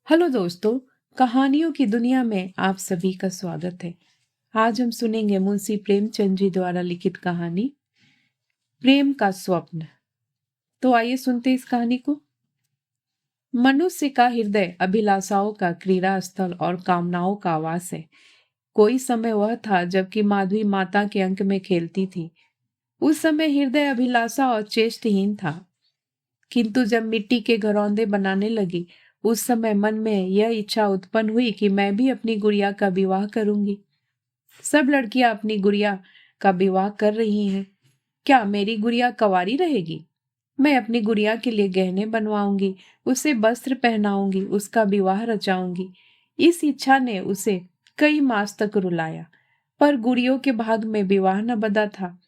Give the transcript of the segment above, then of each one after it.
Hello दोस्तों, कहानियों की दुनिया में आप सभी का स्वागत है। आज हम सुनेंगे मुंशी प्रेमचंद जी द्वारा लिखित कहानी प्रेम का स्वप्न। तो आइए सुनते इस कहानी को। मनुष्य का हृदय अभिलाषाओं का क्रीड़ा स्थल और कामनाओं का आवास है। कोई समय वह था जबकि माधवी माता के अंक में खेलती थी। उस समय हृदय अभिलाषा और चेष्टहीन था, किंतु जब मिट्टी के घरौंदे बनाने लगी, उस समय मन में यह इच्छा उत्पन्न हुई कि मैं भी अपनी गुड़िया का विवाह करूंगी। सब लड़कियां अपनी गुड़िया का विवाह कर रही हैं। क्या मेरी गुड़िया कंवारी रहेगी? मैं अपनी गुड़िया के लिए गहने बनवाऊंगी, उसे वस्त्र पहनाऊंगी, उसका विवाह रचाऊंगी। इस इच्छा ने उसे कई मास तक रुलाया, पर गुड़ियों के भाग में विवाह न बंधा था।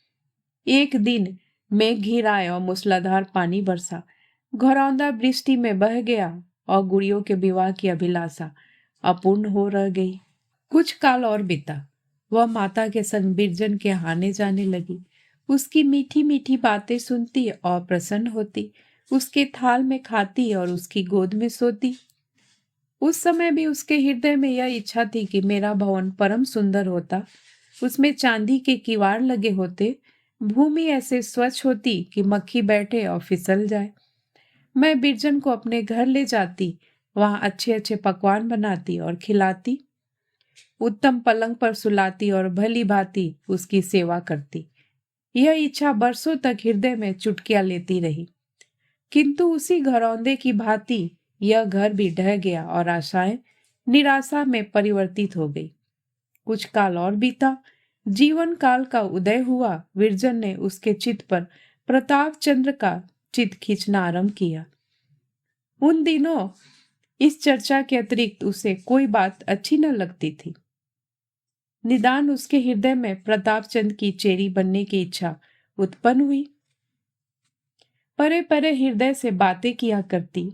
एक दिन मेघ घिर आया और मूसलाधार पानी बरसा। घरौंदा वृष्टि में बह गया और गुड़ियों के विवाह की अभिलाषा अपूर्ण हो रह गई। कुछ काल और बीता। वह माता के संग बिरजन के आने जाने लगी। उसकी मीठी मीठी बातें सुनती और प्रसन्न होती, उसके थाल में खाती और उसकी गोद में सोती। उस समय भी उसके हृदय में यह इच्छा थी कि मेरा भवन परम सुंदर होता, उसमें चांदी के किवाड़ लगे होते, भूमि ऐसे स्वच्छ होती कि मक्खी बैठे और फिसल जाए। मैं बिरजन को अपने घर ले जाती, वहां अच्छे अच्छे पकवान बनाती और खिलाती, उत्तम पलंग पर सुलाती और भली भांति उसकी सेवा करती। यह इच्छा बरसों तक हृदय में चुटकियां लेती रही, किंतु उसी घरौंदे की भांति यह घर भी ढह गया और आशाएं निराशा में परिवर्तित हो गई। कुछ काल और बीता। जीवन काल का उदय हुआ। विरजन ने उसके चित्त पर प्रताप चंद्र का चित्त खींचना आरंभ किया। उन दिनों इस चर्चा के अतिरिक्त उसे कोई बात अच्छी न लगती थी। निदान उसके हृदय में प्रताप चंद की चेरी बनने की इच्छा उत्पन्न हुई। परे परे हृदय से बातें किया करती,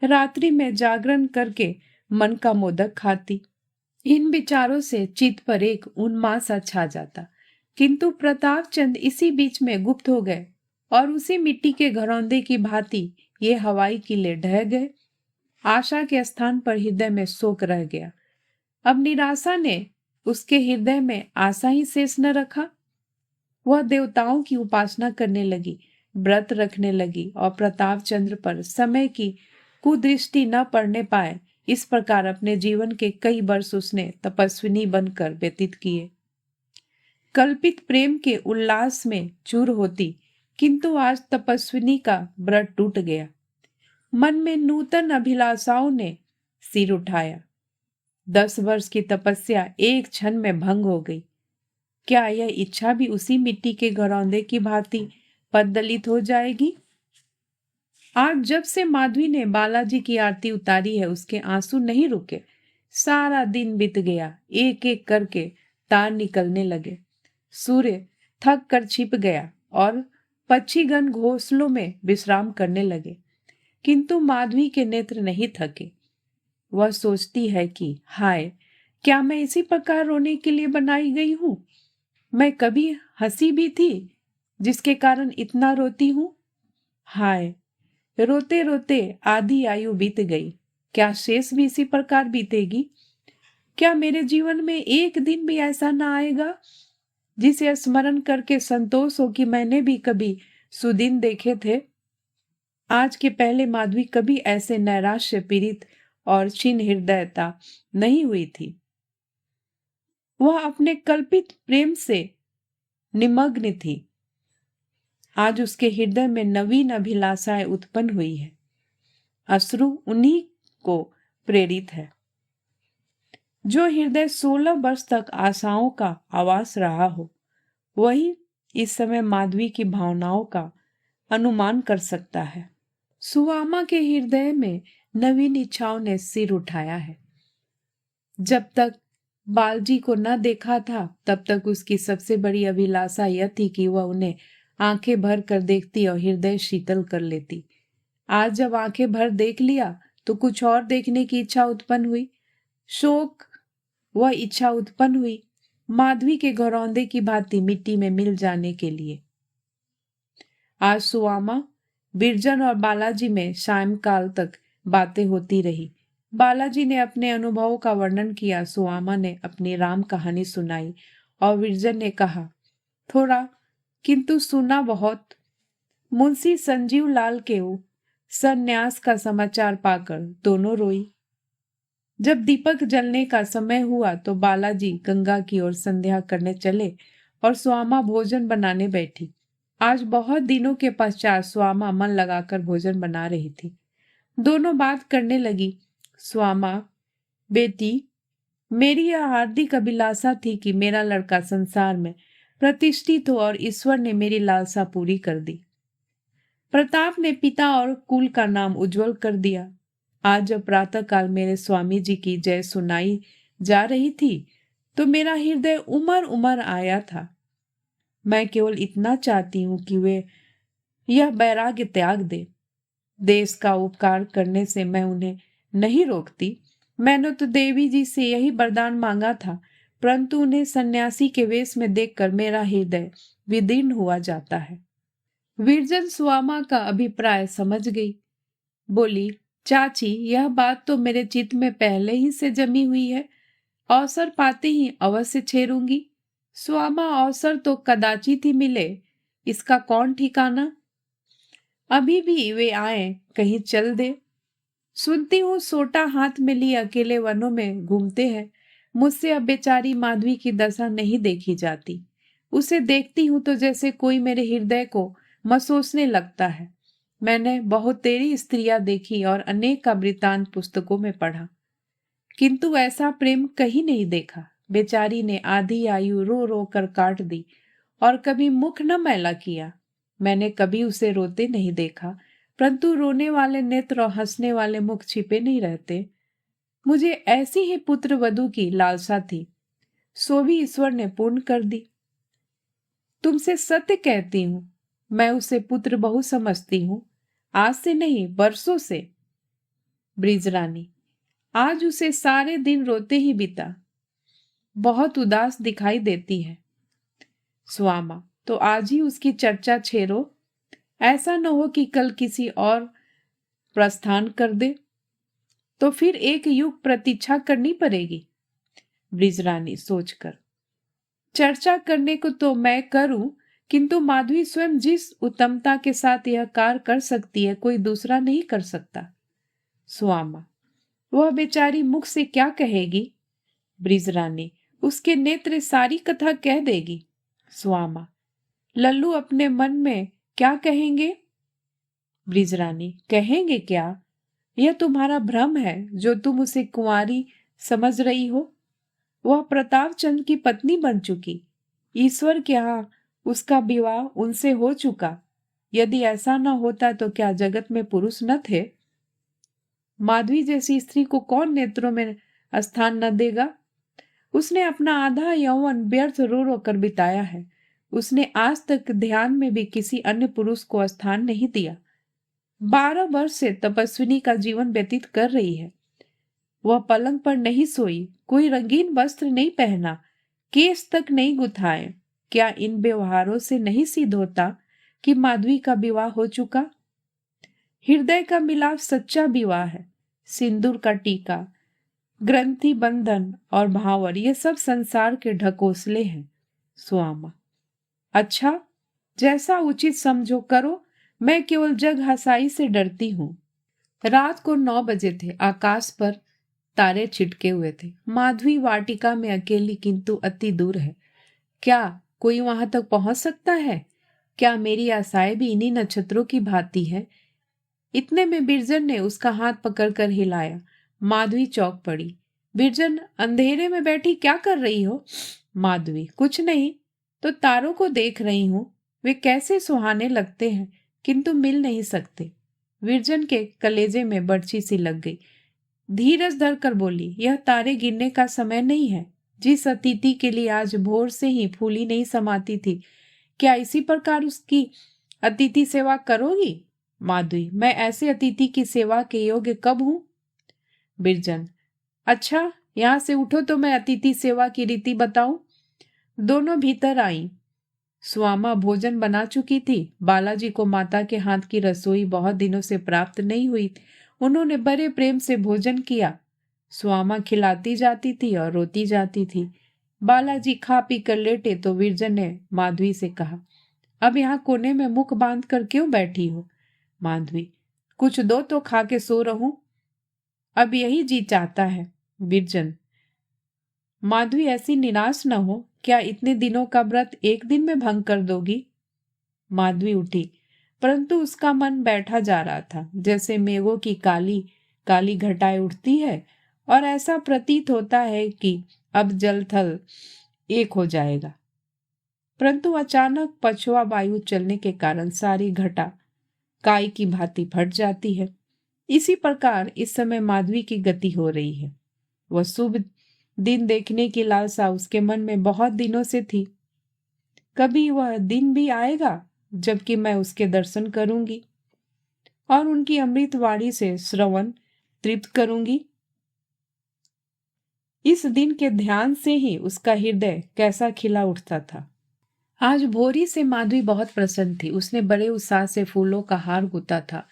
रात्रि में जागरण करके मन का मोदक खाती। इन विचारों से चित्त पर एक उन्माद सा छा जाता, किंतु प्रताप चंद इसी बीच में गुप्त हो गए और उसी मिट्टी के घरौंदे की भांति ये हवाई किले ढह गए। आशा के स्थान पर हृदय में शोक रह गया। अब निराशा ने उसके हृदय में आशा ही शेष न रखा। वह देवताओं की उपासना करने लगी, व्रत रखने लगी और प्रताप चंद्र पर समय की कुदृष्टि न पड़ने पाए, इस प्रकार अपने जीवन के कई वर्ष उसने तपस्विनी बनकर व्यतीत किए। कल्पित प्रेम के उल्लास में चूर होती, किंतु आज तपस्विनी का व्रत टूट गया। मन में नूतन अभिलाषाओं ने सिर उठाया। 10 वर्ष की तपस्या एक क्षण में भंग हो गई। क्या यह इच्छा भी उसी मिट्टी के घरौंदे की भांति पददलित हो जाएगी? आज जब से माधवी ने बालाजी की आरती उतारी है, उसके आंसू नहीं रुके। सारा दिन बीत गया, एक एक करके तार निकलने लगे। सूर्य थक कर छिप गया और पक्षीगण घोंसलों में विश्राम करने लगे, किंतु माधवी के नेत्र नहीं थके। वह सोचती है कि हाय, क्या मैं इसी प्रकार रोने के लिए बनाई गई हूं? मैं कभी हंसी भी थी जिसके कारण इतना रोती हूं? हाय, रोते रोते आधी आयु बीत गई। क्या शेष भी इसी प्रकार बीतेगी? क्या मेरे जीवन में एक दिन भी ऐसा ना आएगा जिसे स्मरण करके संतोष हो कि मैंने भी कभी सुदिन देखे थे? आज के पहले माधवी कभी ऐसे नैराश्य पीड़ित और छिन्न हृदयता नहीं हुई थी। वह अपने कल्पित प्रेम से निमग्न थी। आज उसके हृदय में नवीन अभिलाषाएं उत्पन्न हुई है। अश्रु उन्हीं को प्रेरित है। जो हृदय 16 वर्ष तक आशाओं का आवास रहा हो, वही इस समय माधवी की भावनाओं का अनुमान कर सकता है। सुवामा के हृदय में नवीन इच्छाओं ने सिर उठाया है। जब तक बालजी को न देखा था, तब तक उसकी सबसे बड़ी अभिलाषा यह थी कि वह उन्हें आंखें भर कर देखती और हृदय शीतल कर लेती। आज जब आंखें भर देख लिया तो कुछ और देखने की इच्छा उत्पन्न हुई। शोक वह इच्छा उत्पन्न हुई माधवी के घरौंदे की भांति मिट्टी में मिल जाने के लिए। आज सुवामा, बिरजन और बालाजी में सायंकाल तक बातें होती रही। बालाजी ने अपने अनुभवों का वर्णन किया। सुआमा ने अपनी राम कहानी सुनाई और विरजन ने कहा, थोड़ा किंतु सुना बहुत। मुंशी संजीव लाल के संन्यास का समाचार पाकर दोनों रोई। जब दीपक जलने का समय हुआ तो बालाजी गंगा की ओर संध्या करने चले और स्वामा भोजन बनाने बैठी। आज बहुत दिनों के पश्चात स्वामा मन लगाकर भोजन बना रही थी। दोनों बात करने लगी। स्वामा, बेटी, मेरी यह हार्दिक अभिलाषा थी कि मेरा लड़का संसार में प्रतिष्ठित हो और ईश्वर ने मेरी लालसा पूरी कर दी। प्रताप ने पिता और कुल का नाम उज्जवल कर दिया। आज जब प्रातःकाल मेरे स्वामी जी की जय सुनाई जा रही थी तो मेरा हृदय उमर उमर आया था। मैं केवल इतना चाहती हूं कि वे यह वैराग्य त्याग दे। देश का उपकार करने से मैं उन्हें नहीं रोकती। मैंने तो देवी जी से यही वरदान मांगा था, परंतु उन्हें सन्यासी के वेश में देखकर मेरा हृदय विदीर्ण हुआ जाता है। विरजन स्वामा का अभिप्राय समझ गई। बोली, चाची, यह बात तो मेरे चित्त में पहले ही से जमी हुई है। अवसर पाते ही अवश्य छेड़ूंगी। स्वामा, अवसर तो कदाचित ही मिले, इसका कौन ठिकाना। अभी भी वे आए, कहीं चल दे। सुनती हूँ सोटा हाथ में लिए अकेले वनों में घूमते हैं। मुझसे अब बेचारी माधवी की दशा नहीं देखी जाती। उसे देखती हूँ तो जैसे कोई मेरे हृदय को मसोसने लगता है। मैंने बहुत तेरी स्त्रियां देखी और अनेक का वृतांत पुस्तकों में पढ़ा, किंतु ऐसा प्रेम कहीं नहीं देखा। बेचारी ने आधी आयु रो रो कर काट दी और कभी मुख न मैला किया। मैंने कभी उसे रोते नहीं देखा, परंतु रोने वाले नेत्र और हंसने वाले मुख छिपे नहीं रहते। मुझे ऐसी ही पुत्र वधू की लालसा थी, सो भी ईश्वर ने पूर्ण कर दी। तुमसे सत्य कहती हूँ, मैं उसे पुत्र बहु समझती हूँ, आज से नहीं बरसों से। ब्रिजरानी, आज उसे सारे दिन रोते ही बीता, बहुत उदास दिखाई देती है। स्वामा, तो आज ही उसकी चर्चा छेड़ो, ऐसा न हो कि कल किसी और प्रस्थान कर दे, तो फिर एक युग प्रतीक्षा करनी पड़ेगी। ब्रिजरानी सोचकर, चर्चा करने को तो मैं करूं, किंतु माधवी स्वयं जिस उत्तमता के साथ यह कार्य कर सकती है कोई दूसरा नहीं कर सकता। स्वामा, वह बेचारी मुख से क्या कहेगी। ब्रिजरानी, उसके नेत्र सारी कथा कह देगी। स्वामा, लल्लू अपने मन में क्या कहेंगे। ब्रिजरानी, कहेंगे क्या, यह तुम्हारा भ्रम है जो तुम उसे कुंवारी समझ रही हो। वह प्रताप चंद की पत्नी बन चुकी, ईश्वर के यहाँ उसका विवाह उनसे हो चुका। यदि ऐसा न होता तो क्या जगत में पुरुष न थे। माधवी जैसी स्त्री को कौन नेत्रों में स्थान न देगा। उसने अपना आधा यौवन व्यर्थ रो रो कर बिताया है। उसने आज तक ध्यान में भी किसी अन्य पुरुष को स्थान नहीं दिया। 12 वर्ष से तपस्विनी का जीवन व्यतीत कर रही है। वह पलंग पर नहीं सोई, कोई रंगीन वस्त्र नहीं पहना, केस तक नहीं गुथाए। क्या इन व्यवहारों से नहीं सिद्ध होता कि माधवी का विवाह हो चुका। हृदय का मिलाप सच्चा विवाह है। सिंदूर का टीका, ग्रंथि बंधन और भावर, ये सब संसार के ढकोसले हैं। स्वामा, अच्छा, जैसा उचित समझो करो, मैं केवल जग हसाई से डरती हूँ। रात को 9 बजे थे। आकाश पर तारे छिटके हुए थे। माधवी वाटिका में अकेली किंतु अति दूर है। क्या कोई वहां तक पहुंच सकता है। क्या मेरी आशाएं भी इन्हीं नक्षत्रों की भांति है। इतने में बिरजन ने उसका हाथ पकड़कर हिलाया। माधवी चौंक पड़ी। बिरजन, अंधेरे में बैठी क्या कर रही हो। माधवी, कुछ नहीं, तो तारों को देख रही हूं। वे कैसे सुहाने लगते हैं, किंतु मिल नहीं सकते। विरजन के कलेजे में बर्छी सी लग गई। धीरज धरकर बोली, यह तारे गिनने का समय नहीं है। जिस अतिथि के लिए आज भोर से ही फूली नहीं समाती थी, क्या इसी प्रकार उसकी अतिथि सेवा करोगी। माधवी, मैं ऐसे अतिथि की सेवा के योग्य कब हूं। बिरजन, अच्छा, यहां से उठो तो मैं अतिथि सेवा की रीति बताऊं। दोनों भीतर आई। स्वामा भोजन बना चुकी थी। बालाजी को माता के हाथ की रसोई बहुत दिनों से प्राप्त नहीं हुई। उन्होंने बड़े प्रेम से भोजन किया। स्वामा खिलाती जाती थी और रोती जाती थी। बालाजी खा पी कर लेटे तो विरजन ने माधवी से कहा, अब यहाँ कोने में मुख बांध कर क्यों बैठी हो? माधवी, कुछ दो तो खा के सो रहूं, अब यही जी चाहता है। विरजन, माधवी ऐसी निराश न हो, क्या इतने दिनों का व्रत एक दिन में भंग कर दोगी? माधवी उठी, परंतु उसका मन बैठा जा रहा था, जैसे मेघों की काली काली घटाएं उठती है और ऐसा प्रतीत होता है कि अब जल थल एक हो जाएगा। परंतु अचानक पछुआ वायु चलने के कारण सारी घटा काई की भांति फट जाती है। इसी प्रकार इस समय माधवी की गति हो रही है। वह शुभ दिन देखने की लालसा उसके मन में बहुत दिनों से थी। कभी वह दिन भी आएगा जबकि मैं उसके दर्शन करूंगी और उनकी अमृतवाणी से श्रवण तृप्त करूंगी। इस दिन के ध्यान से ही उसका हृदय कैसा खिला उठता था। आज भोरी से माधवी बहुत प्रसन्न थी। उसने बड़े उत्साह से फूलों का हार गूंथा था,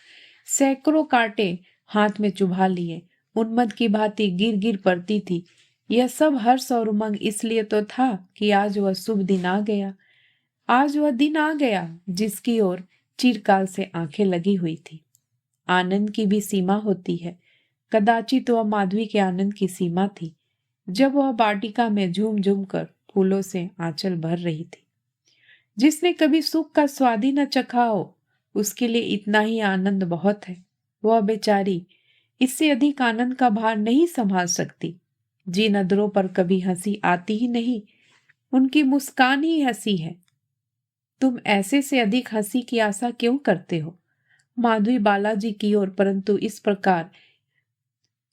सैकड़ों कांटे हाथ में चुभा लिए, उन्मत्त की भांति गिर गिर पड़ती थी। यह सब हर्ष और उमंग इसलिए तो था कि आज वह शुभ दिन आ गया। आज वह दिन आ गया जिसकी ओर चिरकाल से आंखें लगी हुई थी। आनंद की भी सीमा होती है। कदाचित वह माधवी के आनंद की सीमा थी जब वह वाटिका में झूम झूम कर फूलों से आंचल भर रही थी। जिसने कभी सुख का स्वाद ही न चखा हो, उसके लिए इतना ही आनंद बहुत है। वह बेचारी इससे अधिक आनंद का भार नहीं संभाल सकती। जिन अधरों पर कभी हंसी आती ही नहीं, उनकी मुस्कान ही हंसी है। तुम ऐसे से अधिक हंसी की आशा क्यों करते हो? माधवी बालाजी की ओर, परंतु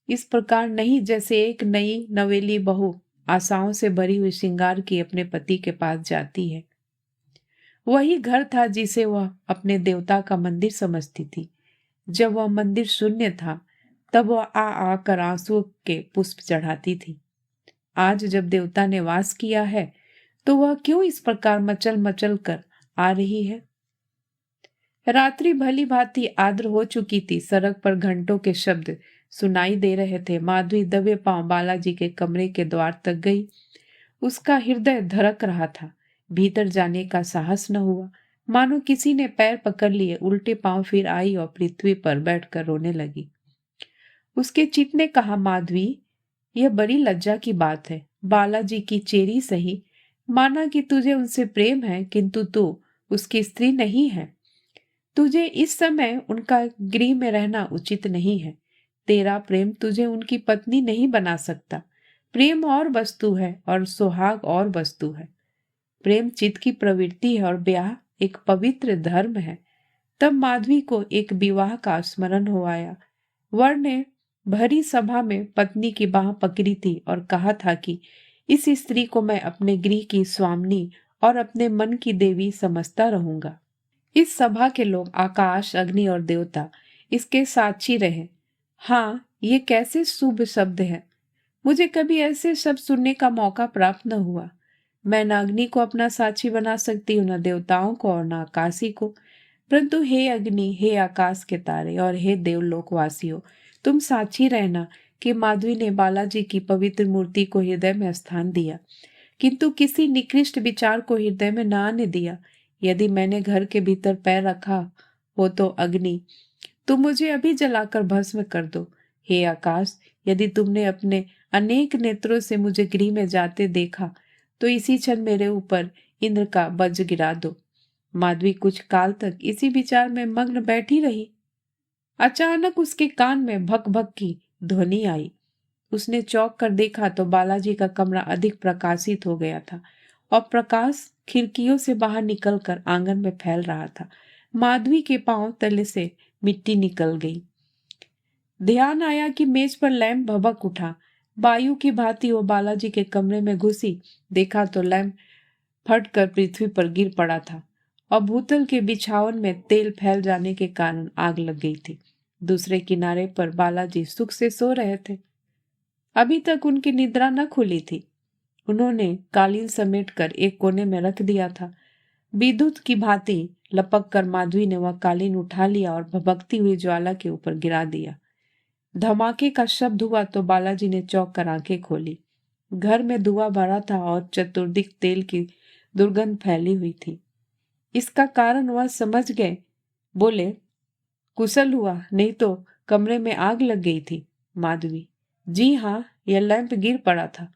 इस प्रकार नहीं जैसे एक नई नवेली बहू आशाओं से भरी हुई श्रृंगार की अपने पति के पास जाती है। वही घर था जिसे वह अपने देवता का मंदिर समझती थी। जब वह मंदिर शून्य था तब वह आकर आंसुओं के पुष्प चढ़ाती थी। आज जब देवता ने वास किया है तो वह क्यों इस प्रकार मचल मचल कर आ रही है? रात्रि भली भांति आर्द्र हो चुकी थी। सड़क पर घंटों के शब्द सुनाई दे रहे थे। माधवी दबे पांव बालाजी के कमरे के द्वार तक गई। उसका हृदय धड़क रहा था। भीतर जाने का साहस न हुआ। मानो किसी ने पैर पकड़ लिए। उल्टे पांव फिर आई और पृथ्वी पर बैठकर रोने लगी। उसके चित्त ने कहा, माधवी, यह बड़ी लज्जा की बात है। बालाजी की चेरी सही, माना कि तुझे उनसे प्रेम है, किंतु तू उसकी स्त्री नहीं है। तुझे इस समय उनका गृह में रहना उचित नहीं है। तेरा प्रेम तुझे उनकी पत्नी नहीं बना सकता। प्रेम और वस्तु है और सुहाग और वस्तु है। प्रेम चित्त की प्रवृत्ति है और ब्याह एक पवित्र धर्म है। तब माधवी को एक विवाह का स्मरण हो आया। वर ने भरी सभा में पत्नी की बाह पकड़ी थी और कहा था कि इस स्त्री को मैं अपने गृह की स्वामिनी और अपने मन की देवी समझता रहूंगा। इस सभा के लोग, आकाश, अग्नि और देवता इसके साक्षी रहे। हाँ, ये कैसे शुभ शब्द है। मुझे कभी ऐसे शब्द सुनने का मौका प्राप्त न हुआ। मैं न अग्नि को अपना साक्षी बना सकती हूँ, न देवताओं को और न आकाशी को। परंतु हे अग्नि, हे आकाश के तारे और हे देवलोकवासियों, तुम साक्षी रहना कि माधवी ने बालाजी की पवित्र मूर्ति को हृदय में स्थान दिया, किंतु किसी निकृष्ट विचार को हृदय में न आने दिया। यदि मैंने घर के भीतर पैर रखा हो तो अग्नि, तुम मुझे अभी जलाकर भस्म कर दो। हे आकाश, यदि तुमने अपने अनेक नेत्रों से मुझे गृह में जाते देखा तो इसी क्षण मेरे ऊपर इंद्र का वज्र गिरा दो। माधवी कुछ काल तक इसी विचार में मग्न बैठी रही। अचानक उसके कान में भक भक की ध्वनि आई। उसने चौंक कर देखा तो बालाजी का कमरा अधिक प्रकाशित हो गया था और प्रकाश खिड़कियों से बाहर निकलकर आंगन में फैल रहा था। माधवी के पांव तले से मिट्टी निकल गई। ध्यान आया कि मेज पर लैंप भभक उठा। वायु की भांति वो बालाजी के कमरे में घुसी। देखा तो लैंप फटकर पृथ्वी पर गिर पड़ा था और भूतल के बिछावन में तेल फैल जाने के कारण आग लग गई थी। दूसरे किनारे पर बालाजी सुख से सो रहे थे। अभी तक उनकी निद्रा न खुली थी। उन्होंने कालीन समेट कर एक कोने में रख दिया था। विद्युत की भांति लपक कर माधवी ने वह कालीन उठा लिया और भभकती हुई ज्वाला के ऊपर गिरा दिया। धमाके का शब्द हुआ तो बालाजी ने चौंक कर आंखें खोली। घर में धुआं भरा था और चतुर्दिक तेल की दुर्गंध फैली हुई थी। इसका कारण वह समझ गए। बोले, कुशल हुआ, नहीं तो कमरे में आग लग गई थी। माधवी, जी हाँ, यह लैंप गिर पड़ा था।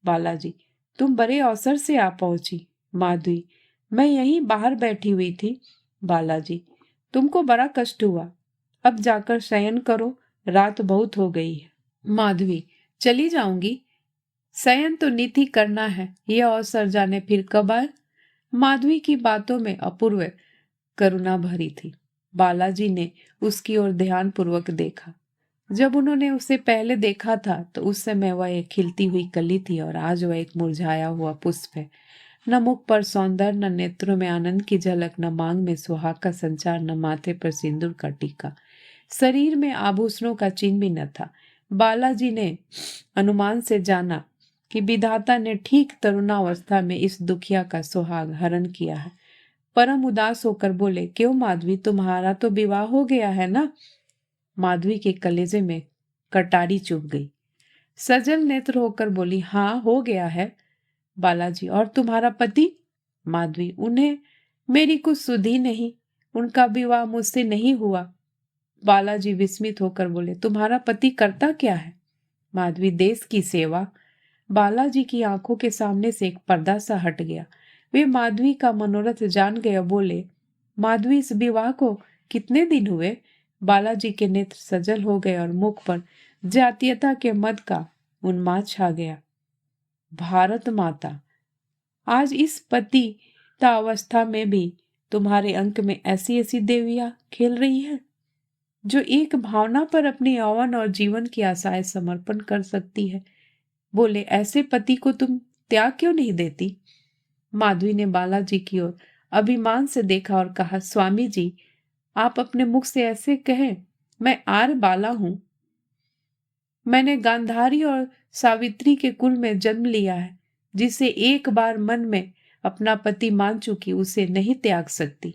बालाजी, तुम बड़े अवसर से आ पहुंची। माधवी, मैं यहीं बाहर बैठी हुई थी। बालाजी, तुमको बड़ा कष्ट हुआ, अब जाकर शयन करो, रात बहुत हो गई है। माधवी, चली जाऊंगी, शयन तो नीति करना है, यह अवसर जाने फिर कब आए। माधवी की बातों में अपूर्व करुणा भरी थी। बालाजी ने उसकी ओर ध्यानपूर्वक देखा। जब उन्होंने उसे पहले देखा था तो उस समय वह एक खिलती हुई कली थी और आज वह एक मुरझाया हुआ पुष्प है। न मुख पर सौंदर्य, न नेत्रों में आनंद की झलक, न मांग में सुहाग का संचार, न माथे पर सिंदूर का टीका। शरीर में आभूषणों का चिन्ह भी न था। बालाजी ने अनुमान से जाना कि विधाता ने ठीक तरुणावस्था में इस दुखिया का सुहाग हरण किया है। परम उदास होकर बोले, क्यों माधवी, तुम्हारा तो विवाह हो गया है ना। माधवी के कलेजे में कटारी चुभ गई। सजल नेत्र होकर बोली, हाँ हो गया है। बालाजी, और तुम्हारा पति। माधवी, उन्हें मेरी कुछ सुधि नहीं, उनका विवाह मुझसे नहीं हुआ। बालाजी विस्मित होकर बोले, तुम्हारा पति करता क्या है। माधवी, देश की सेवा। बालाजी की आंखों के सामने से एक पर्दा सा हट गया। वे माधवी का मनोरथ जान गए। बोले, माधवी, इस विवाह को कितने दिन हुए। बालाजी के नेत्र सजल हो गए और मुख पर जातीयता के मद का उन्माद छा गया। भारत माता, आज इस पतिता अवस्था में भी तुम्हारे अंक में ऐसी ऐसी देवियां खेल रही है जो एक भावना पर अपने यौवन और जीवन की आशाएं समर्पण कर सकती है। बोले, ऐसे पति को तुम त्याग क्यों नहीं देती। माधवी ने बालाजी की ओर अभिमान से देखा और कहा, स्वामी जी, आप अपने मुख से ऐसे कहें। मैं आर्य बाला हूं, मैंने गांधारी और सावित्री के कुल में जन्म लिया है। जिसे एक बार मन में अपना पति मान चुकी, उसे नहीं त्याग सकती।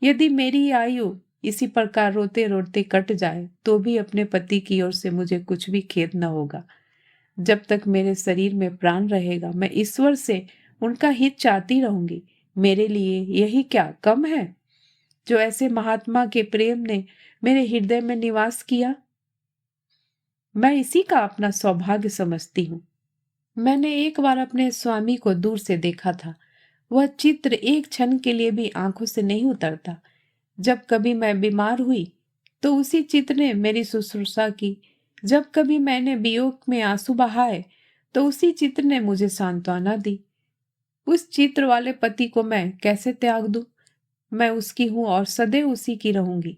यदि मेरी आयु इसी प्रकार रोते रोते कट जाए तो भी अपने पति की ओर से मुझे कुछ भी खेद न होगा। जब तक मेरे शरीर में प्राण रहेगा मैं ईश्वर से उनका हित चाहती रहूंगी। मेरे लिए यही क्या कम है जो ऐसे महात्मा के प्रेम ने मेरे हृदय में निवास किया। मैं इसी का अपना सौभाग्य समझती हूँ। मैंने एक बार अपने स्वामी को दूर से देखा था। वह चित्र एक क्षण के लिए भी आंखों से नहीं उतरता। जब कभी मैं बीमार हुई तो उसी चित्र ने मेरी शुश्रूषा की। जब कभी मैंने वियोग में आंसू बहाए तो उसी चित्र ने मुझे सांत्वना दी। उस चित्र वाले पति को मैं कैसे त्याग दूं। मैं उसकी हूं और सदैव उसी की रहूंगी।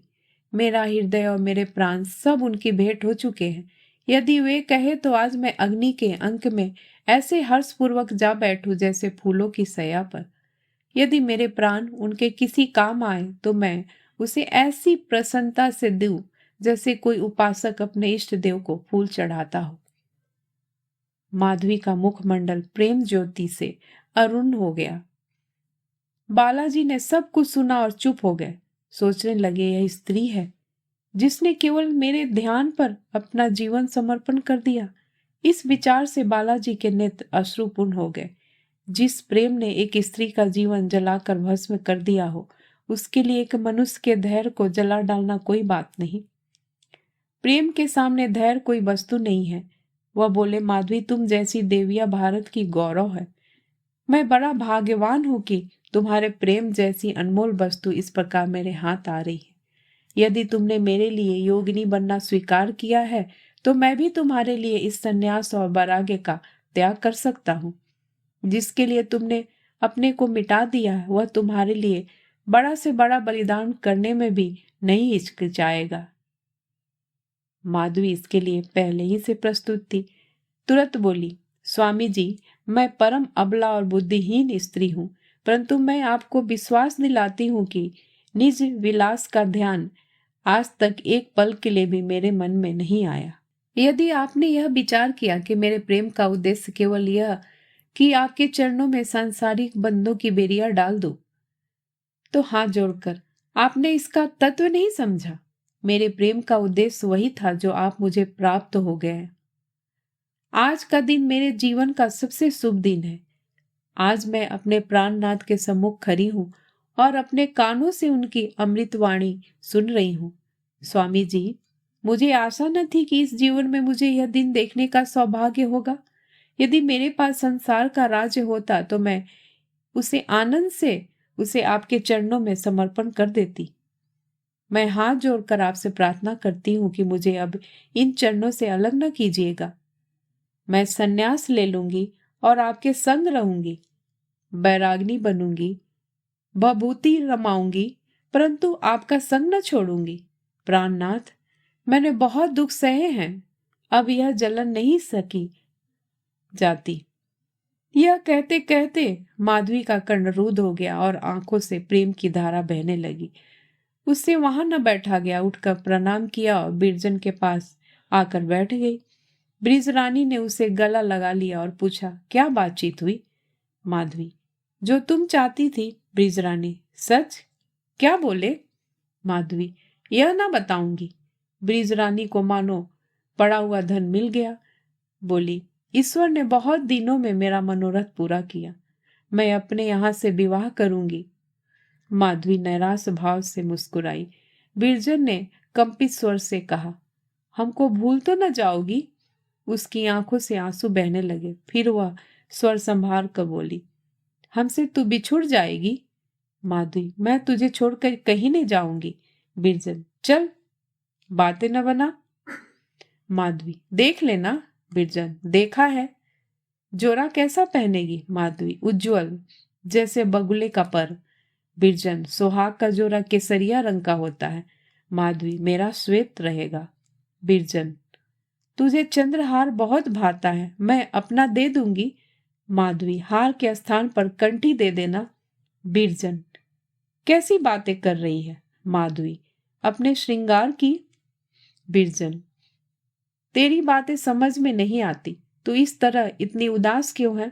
मेरा हृदय और मेरे प्राण सब उनकी भेंट हो चुके हैं। यदि वे कहे तो आज मैं अग्नि के अंक में ऐसे हर्षपूर्वक जा बैठूं जैसे फूलों की सया पर। यदि मेरे प्राण उनके किसी काम आए तो मैं उसे ऐसी प्रसन्नता से दूं जैसे कोई उपासक अपने इष्ट देव को फूल चढ़ाता हो। माधवी का मुखमंडल प्रेम ज्योति से अरुण हो गया। बालाजी ने सब कुछ सुना और चुप हो गए। सोचने लगे, यह स्त्री है जिसने केवल मेरे ध्यान पर अपना जीवन समर्पण कर दिया। इस विचार से बालाजी के नेत्र अश्रुपूर्ण हो गए। जिस प्रेम ने एक स्त्री का जीवन जलाकर भस्म कर दिया हो, उसके लिए एक मनुष्य के धैर्य को जला डालना कोई बात नहीं। प्रेम के सामने धैर्य कोई वस्तु नहीं है। वह बोले, माधवी, तुम जैसी देविया भारत की गौरव है। मैं बड़ा भाग्यवान हूं कि तुम्हारे प्रेम जैसी अनमोल वस्तु इस प्रकार मेरे हाथ आ रही है। यदि तुमने मेरे लिए योगिनी बनना स्वीकार किया है तो मैं भी तुम्हारे लिए इस संन्यास और वैराग्य का त्याग कर सकता हूँ। जिसके लिए तुमने अपने को मिटा दिया है वह तुम्हारे लिए बड़ा से बड़ा बलिदान करने में भी नहीं हिचकिचाएगा। माधवी इसके लिए पहले ही से प्रस्तुत थी। तुरंत बोली, स्वामी जी, मैं परम अबला और बुद्धिहीन स्त्री हूँ, परंतु मैं आपको विश्वास दिलाती हूँ कि निज विलास का ध्यान आज तक एक पल के लिए भी मेरे मन में नहीं आया। यदि आपने यह विचार किया कि मेरे प्रेम का उद्देश्य केवल यह कि आपके चरणों में सांसारिक बंधों की बेरिया डाल दूं, तो हाथ जोड़कर आपने इसका तत्व नहीं समझा। मेरे प्रेम का उद्देश्य वही था जो आप मुझे प्राप्त हो गए हैं। आज का दिन मेरे जीवन का सबसे शुभ दिन है। आज मैं अपने प्राणनाथ के सम्मुख खड़ी हूँ और अपने कानों से उनकी अमृतवाणी सुन रही हूँ। स्वामी जी, मुझे आशा न थी कि इस जीवन में मुझे यह दिन देखने का सौभाग्य होगा। यदि मेरे पास संसार का राज्य होता तो मैं उसे आनंद से उसे आपके चरणों में समर्पण कर देती। मैं हाथ जोड़कर आपसे प्रार्थना करती हूँ कि मुझे अब इन चरणों से अलग न कीजिएगा। मैं संन्यास ले लूंगी और आपके संग रहूंगी, बैरागनी बनूंगी, भभूति रमाऊंगी, परंतु आपका संग न छोड़ूंगी। प्राणनाथ, मैंने बहुत दुख सहे हैं, अब यह जलन नहीं सकी जाती। यह कहते कहते माधवी का कर्णरुद्ध हो गया और आंखों से प्रेम की धारा बहने लगी। उससे वहां न बैठा गया, उठकर प्रणाम किया और बिरजन के पास आकर बैठ गई। ब्रिज रानी ने उसे गला लगा लिया और पूछा, क्या बातचीत हुई? माधवी, जो तुम चाहती थी। ब्रिज रानी, सच? क्या बोले? माधवी, यह ना बताऊंगी। ब्रिज रानी को मानो पड़ा हुआ धन मिल गया। बोली, ईश्वर ने बहुत दिनों में मेरा मनोरथ पूरा किया, मैं अपने यहाँ से विवाह करूंगी। माधवी नैराश भाव से मुस्कुराई। बिरजन ने कंपित स्वर से कहा, हमको भूल तो न जाओगी? उसकी आंखों से आंसू बहने लगे। फिर वह स्वर संभाल कर बोली, हमसे तू बिछुड़ जाएगी? माधवी, मैं तुझे छोड़कर कहीं नहीं जाऊंगी। बिरजन, चल बातें न बना। माधवी, देख लेना। बिरजन, देखा है। जोरा कैसा पहनेगी? माधवी, उज्जवल जैसे बगुले का पर। बिरजन, सुहाग का जोरा केसरिया रंग का होता है। माधवी, मेरा श्वेत रहेगा। बिरजन, तुझे चंद्रहार बहुत भाता है, मैं अपना दे दूंगी। माधवी, हार के स्थान पर कंठी दे देना। बिरजन, कैसी बातें कर रही है? माधवी, अपने श्रृंगार की। बिरजन, तेरी बातें समझ में नहीं आती, तू इस तरह इतनी उदास क्यों है?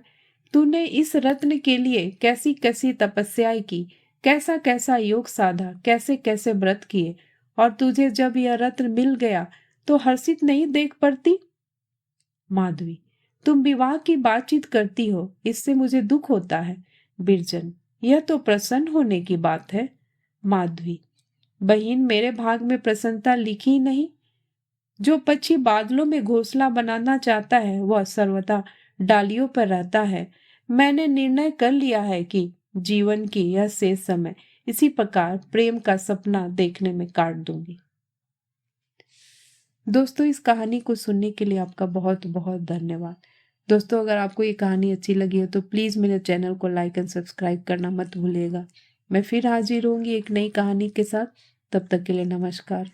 तूने इस रत्न के लिए कैसी कैसी तपस्याएं की, कैसा कैसा योग साधा, कैसे कैसे व्रत किए, और तुझे जब यह रत्न मिल गया तो हर्षित नहीं देख पड़ती? माधवी, तुम विवाह की बातचीत करती हो, इससे मुझे दुख होता है। बिरजन, यह तो प्रसन्न होने की बात है। माधवी, बहन, मेरे भाग में प्रसन्नता लिखी नहीं। जो पक्षी बादलों में घोंसला बनाना चाहता है वह सर्वदा डालियों पर रहता है। मैंने निर्णय कर लिया है कि जीवन की यह शेष समय इसी प्रकार प्रेम का सपना देखने में काट दूंगी। दोस्तों, इस कहानी को सुनने के लिए आपका बहुत बहुत धन्यवाद। दोस्तों, अगर आपको ये कहानी अच्छी लगी हो तो प्लीज मेरे चैनल को लाइक एंड सब्सक्राइब करना मत भूलिएगा। मैं फिर हाजिर होंगी एक नई कहानी के साथ। तब तक के लिए नमस्कार।